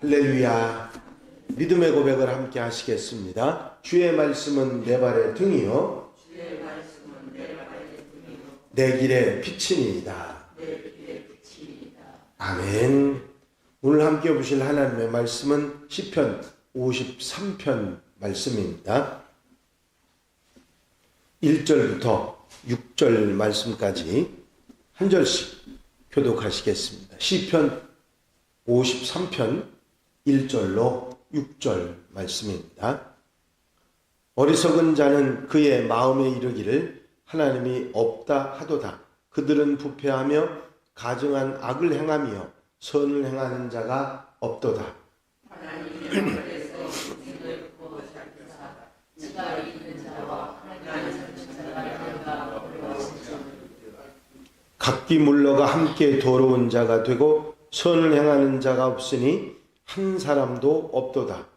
할렐루야. 믿음의 고백을 함께 하시겠습니다. 주의 말씀은 내 발의 등이요 내 길의 빛이니이다. 아멘. 오늘 함께 보실 하나님의 말씀은 시편 53편 말씀입니다. 1절부터 6절 말씀까지 한 절씩 교독하시겠습니다. 시편 53편 1절로 6절 말씀입니다. 어리석은 자는 그의 마음에 이르기를 하나님이 없다 하도다. 그들은 부패하며 가증한 악을 행하며 선을 행하는 자가 없도다. 각기 물러가 함께 더러운 자가 되고 선을 행하는 자가 없으니 한 사람도 없도다.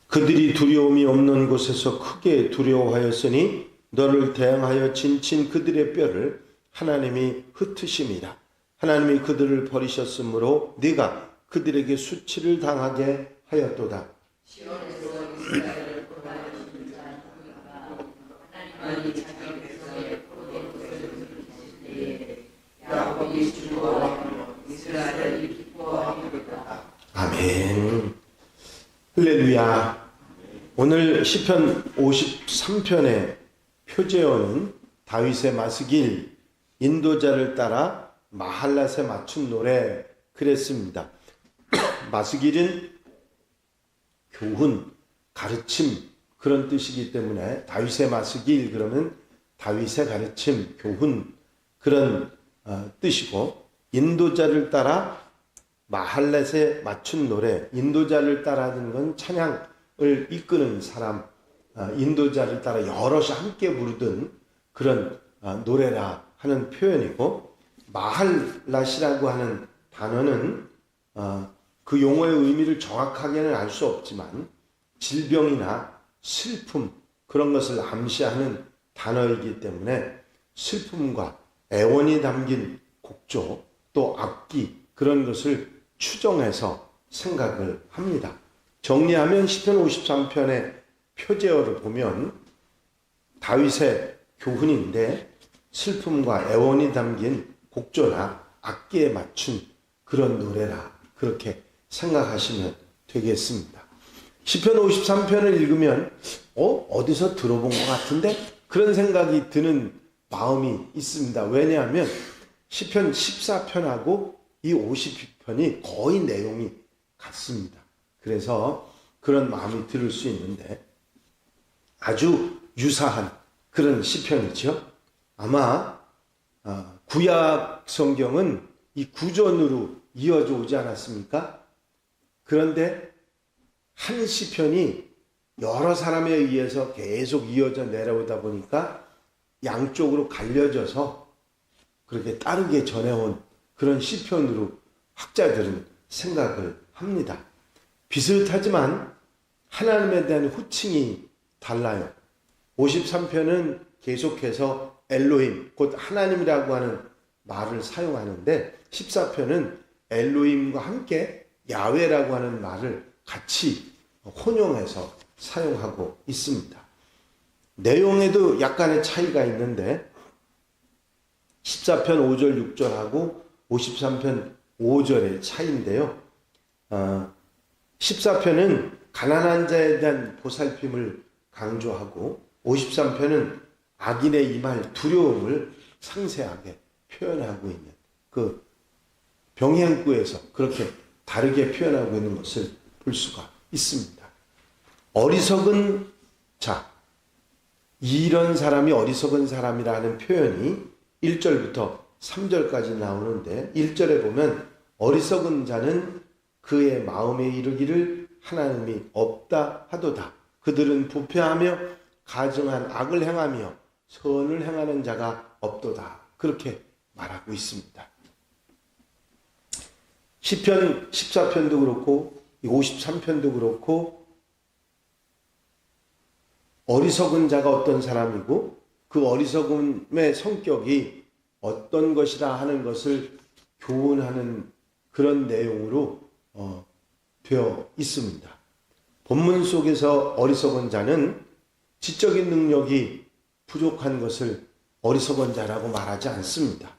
그들이 두려움이 없는 곳에서 크게 두려워하였으니 너를 대항하여 진친 그들의 뼈를 하나님이 흩으심이라. 하나님이 그들을 버리셨으므로 네가 그들에게 수치를 당하게 하였도다. 아멘. 할렐루야. 오늘 시편 53편의 표제어는 다윗의 마스길, 인도자를 따라 마할랏에 맞춘 노래 그랬습니다. 마스길은 교훈, 가르침 그런 뜻이기 때문에 다윗의 마스길 그러면 다윗의 가르침, 교훈 그런 뜻이고, 인도자를 따라 마할렛에 맞춘 노래, 인도자를 따라하는 건 찬양을 이끄는 사람, 인도자를 따라 여럿이 함께 부르던 그런 노래라 하는 표현이고, 마할랏이라고 하는 단어는 그 용어의 의미를 정확하게는 알 수 없지만 질병이나 슬픔 그런 것을 암시하는 단어이기 때문에 슬픔과 애원이 담긴 곡조 또 악기 그런 것을 추정해서 생각을 합니다. 정리하면 시편 53편의 표제어를 보면 다윗의 교훈인데 슬픔과 애원이 담긴 곡조나 악기에 맞춘 그런 노래라 그렇게 생각하시면 되겠습니다. 시편 53편을 읽으면 어디서 들어본 것 같은데 그런 생각이 드는 마음이 있습니다. 왜냐하면 시편 14편하고 이 50편이 거의 내용이 같습니다. 그래서 그런 마음이 들을 수 있는데 아주 유사한 그런 시편이죠. 아마 구약 성경은 이 구전으로 이어져 오지 않았습니까? 그런데 한 시편이 여러 사람에 의해서 계속 이어져 내려오다 보니까 양쪽으로 갈려져서 그렇게 따르게 전해온 그런 시편으로 학자들은 생각을 합니다. 비슷하지만 하나님에 대한 호칭이 달라요. 53편은 계속해서 엘로힘, 곧 하나님이라고 하는 말을 사용하는데 14편은 엘로힘과 함께 야훼라고 하는 말을 같이 혼용해서 사용하고 있습니다. 내용에도 약간의 차이가 있는데 14편 5절 6절하고 53편 5절의 차이인데요. 14편은 가난한 자에 대한 보살핌을 강조하고 53편은 악인의 임할 두려움을 상세하게 표현하고 있는 그 병행구에서 그렇게 다르게 표현하고 있는 것을 볼 수가 있습니다. 어리석은 자, 이런 사람이 어리석은 사람이라는 표현이 1절부터 3절까지 나오는데 1절에 보면 어리석은 자는 그의 마음에 이르기를 하나님이 없다 하도다. 그들은 부패하며 가증한 악을 행하며 선을 행하는 자가 없도다. 그렇게 말하고 있습니다. 시편 14편도 그렇고 53편도 그렇고 어리석은 자가 어떤 사람이고 그 어리석음의 성격이 어떤 것이라 하는 것을 교훈하는 그런 내용으로 되어 있습니다. 본문 속에서 어리석은 자는 지적인 능력이 부족한 것을 어리석은 자라고 말하지 않습니다.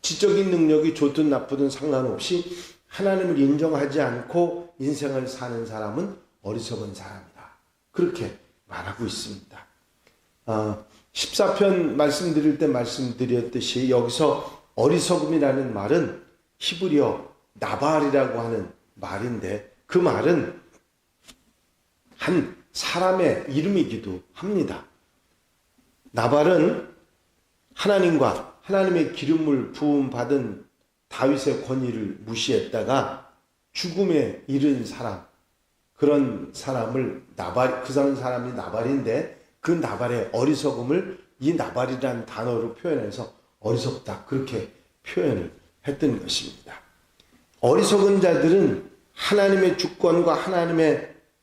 지적인 능력이 좋든 나쁘든 상관없이 하나님을 인정하지 않고 인생을 사는 사람은 어리석은 사람이다. 그렇게 말하고 있습니다. 14편 말씀드릴 때 말씀드렸듯이 여기서 어리석음이라는 말은 히브리어 나발이라고 하는 말인데 그 말은 한 사람의 이름이기도 합니다. 나발은 하나님과 하나님의 기름을 부음받은 다윗의 권위를 무시했다가 죽음에 이른 사람, 그런 사람을 그 사람이 나발인데 그 나발의 어리석음을 이 나발이라는 단어로 표현해서 어리석다 그렇게 표현을 했던 것입니다. 어리석은 자들은 하나님의 주권과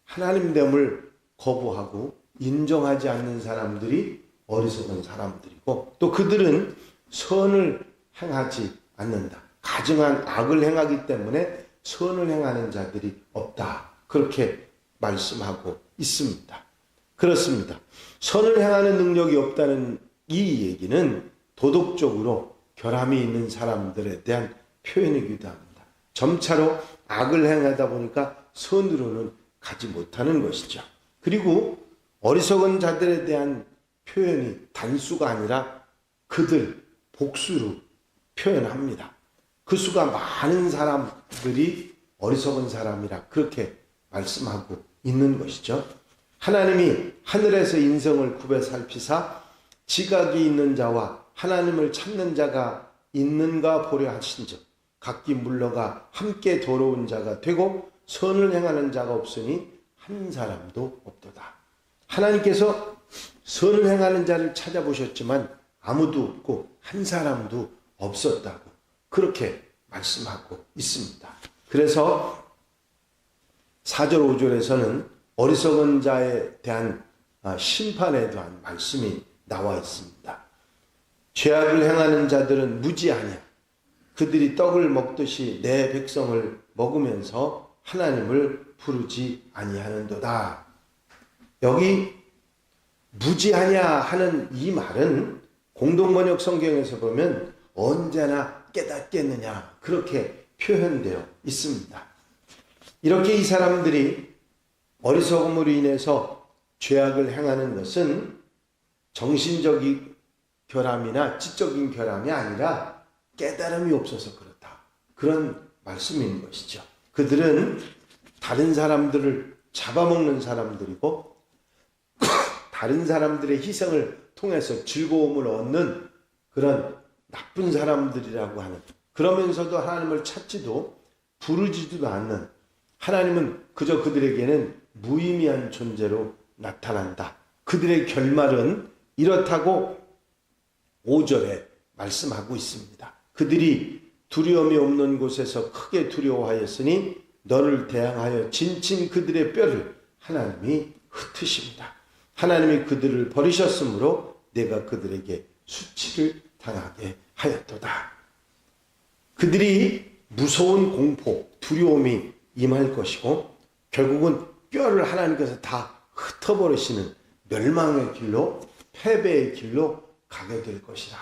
하나님됨을 거부하고 인정하지 않는 사람들이 어리석은 사람들이고 또 그들은 선을 행하지 않는다. 가증한 악을 행하기 때문에 선을 행하는 자들이 없다. 그렇게 말씀하고 있습니다. 그렇습니다. 선을 행하는 능력이 없다는 이 얘기는 도덕적으로 결함이 있는 사람들에 대한 표현이기도 합니다. 점차로 악을 행하다 보니까 선으로는 가지 못하는 것이죠. 그리고 어리석은 자들에 대한 표현이 단수가 아니라 그들 복수로 표현합니다. 그 수가 많은 사람들이 어리석은 사람이라 그렇게 말씀하고 있는 것이죠. 하나님이 하늘에서 인성을 굽어 살피사 지각이 있는 자와 하나님을 찾는 자가 있는가 보려 하신즉 각기 물러가 함께 더러운 자가 되고 선을 행하는 자가 없으니 한 사람도 없도다. 하나님께서 선을 행하는 자를 찾아보셨지만 아무도 없고 한 사람도 없었다고 그렇게 말씀하고 있습니다. 그래서 4절 5절에서는 어리석은 자에 대한 심판에 대한 말씀이 나와 있습니다. 죄악을 행하는 자들은 무지하냐. 그들이 떡을 먹듯이 내 백성을 먹으면서 하나님을 부르지 아니하는도다. 여기 무지하냐 하는 이 말은 공동번역 성경에서 보면 언제나 깨닫겠느냐 그렇게 표현되어 있습니다. 이렇게 이 사람들이 어리석음으로 인해서 죄악을 행하는 것은 정신적인 결함이나 지적인 결함이 아니라 깨달음이 없어서 그렇다. 그런 말씀인 것이죠. 그들은 다른 사람들을 잡아먹는 사람들이고 다른 사람들의 희생을 통해서 즐거움을 얻는 그런 나쁜 사람들이라고 하는, 그러면서도 하나님을 찾지도 부르지도 않는, 하나님은 그저 그들에게는 무의미한 존재로 나타난다. 그들의 결말은 이렇다고 5절에 말씀하고 있습니다. 그들이 두려움이 없는 곳에서 크게 두려워하였으니 너를 대항하여 진친 그들의 뼈를 하나님이 흩으십니다. 하나님이 그들을 버리셨으므로 내가 그들에게 수치를 당하게 하였도다. 그들이 무서운 공포, 두려움이 임할 것이고 결국은 뼈를 하나님께서 다 흩어버리시는 멸망의 길로, 패배의 길로 가게 될 것이다.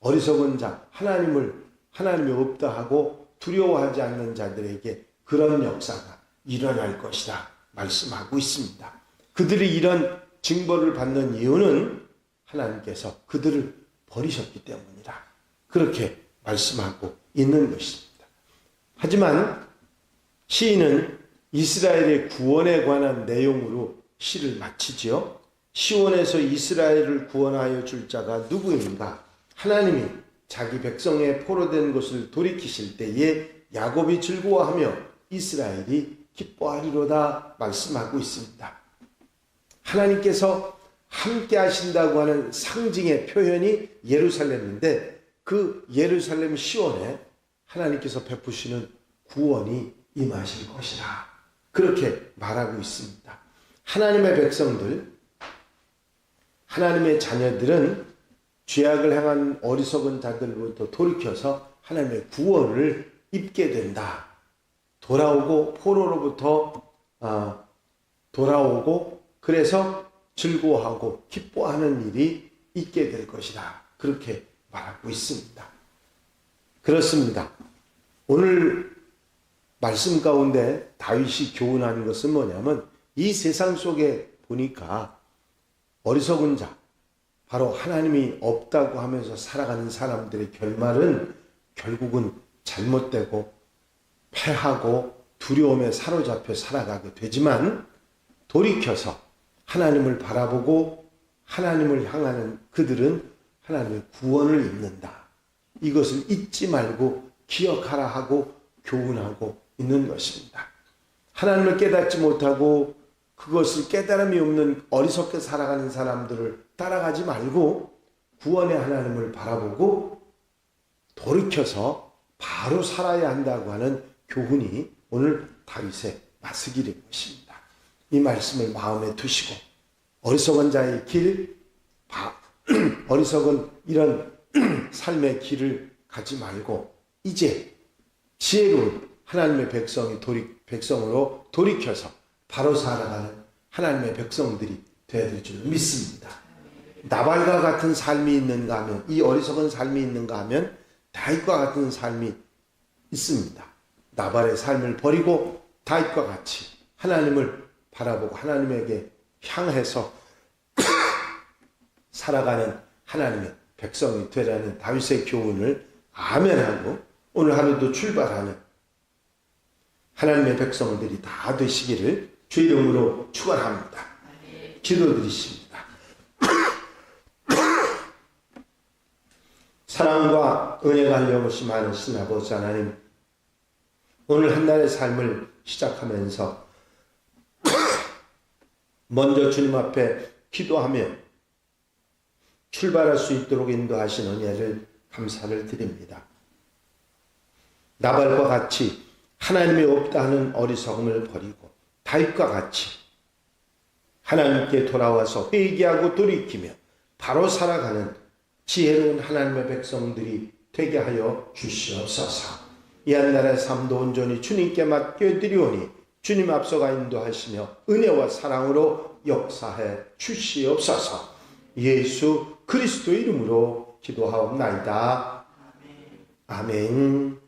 어리석은 자, 하나님이 없다 하고 두려워하지 않는 자들에게 그런 역사가 일어날 것이다 말씀하고 있습니다. 그들이 이런 징벌을 받는 이유는 하나님께서 그들을 버리셨기 때문이다. 그렇게 말씀하고 있는 것입니다. 하지만 시인은 이스라엘의 구원에 관한 내용으로 시를 마치지요. 시온에서 이스라엘을 구원하여 줄 자가 누구인가? 하나님이 자기 백성의 포로된 것을 돌이키실 때에 야곱이 즐거워하며 이스라엘이 기뻐하리로다 말씀하고 있습니다. 하나님께서 함께 하신다고 하는 상징의 표현이 예루살렘인데 그 예루살렘 시온에 하나님께서 베푸시는 구원이 임하실 것이다. 그렇게 말하고 있습니다. 하나님의 백성들, 하나님의 자녀들은 죄악을 행한 어리석은 자들로부터 돌이켜서 하나님의 구원을 입게 된다. 돌아오고 포로로부터 돌아오고 그래서 즐거워하고 기뻐하는 일이 있게 될 것이다. 그렇게 말하고 있습니다. 그렇습니다. 오늘 말씀 가운데 다윗이 교훈하는 것은 뭐냐면 이 세상 속에 보니까 어리석은 자, 바로 하나님이 없다고 하면서 살아가는 사람들의 결말은 결국은 잘못되고 패하고 두려움에 사로잡혀 살아가게 되지만 돌이켜서 하나님을 바라보고 하나님을 향하는 그들은 하나님의 구원을 입는다. 이것을 잊지 말고 기억하라 하고 교훈하고 있는 것입니다. 하나님을 깨닫지 못하고 그것을 깨달음이 없는 어리석게 살아가는 사람들을 따라가지 말고 구원의 하나님을 바라보고 돌이켜서 바로 살아야 한다고 하는 교훈이 오늘 다윗의 마스길인 것입니다. 이 말씀을 마음에 두시고 어리석은 자의 길, 어리석은 이런 삶의 길을 가지 말고 이제 지혜로운 하나님의 백성으로 돌이켜서 바로 살아가는 하나님의 백성들이 되어야 될 줄 믿습니다. 나발과 같은 삶이 있는가 하면, 이 어리석은 삶이 있는가 하면 다윗과 같은 삶이 있습니다. 나발의 삶을 버리고 다윗과 같이 하나님을 바라보고 하나님에게 향해서 살아가는 하나님의 백성이 되라는 다윗의 교훈을 아멘하고 오늘 하루도 출발하는 하나님의 백성들이 다 되시기를 주 이름으로 축원합니다. 기도드리십니다. 사랑과 은혜가 한없이 많으신 아버지 하나님, 오늘 한 날의 삶을 시작하면서 먼저 주님 앞에 기도하며 출발할 수 있도록 인도하신 은혜를 감사를 드립니다. 나발과 같이 하나님이 없다 하는 어리석음을 버리고 다윗과 같이 하나님께 돌아와서 회개하고 돌이키며 바로 살아가는 지혜로운 하나님의 백성들이 되게 하여 주시옵소서. 이 한날의 삶도 온전히 주님께 맡겨드리오니 주님 앞서가 인도하시며 은혜와 사랑으로 역사해 주시옵소서. 예수 그리스도 이름으로 기도하옵나이다. 아멘.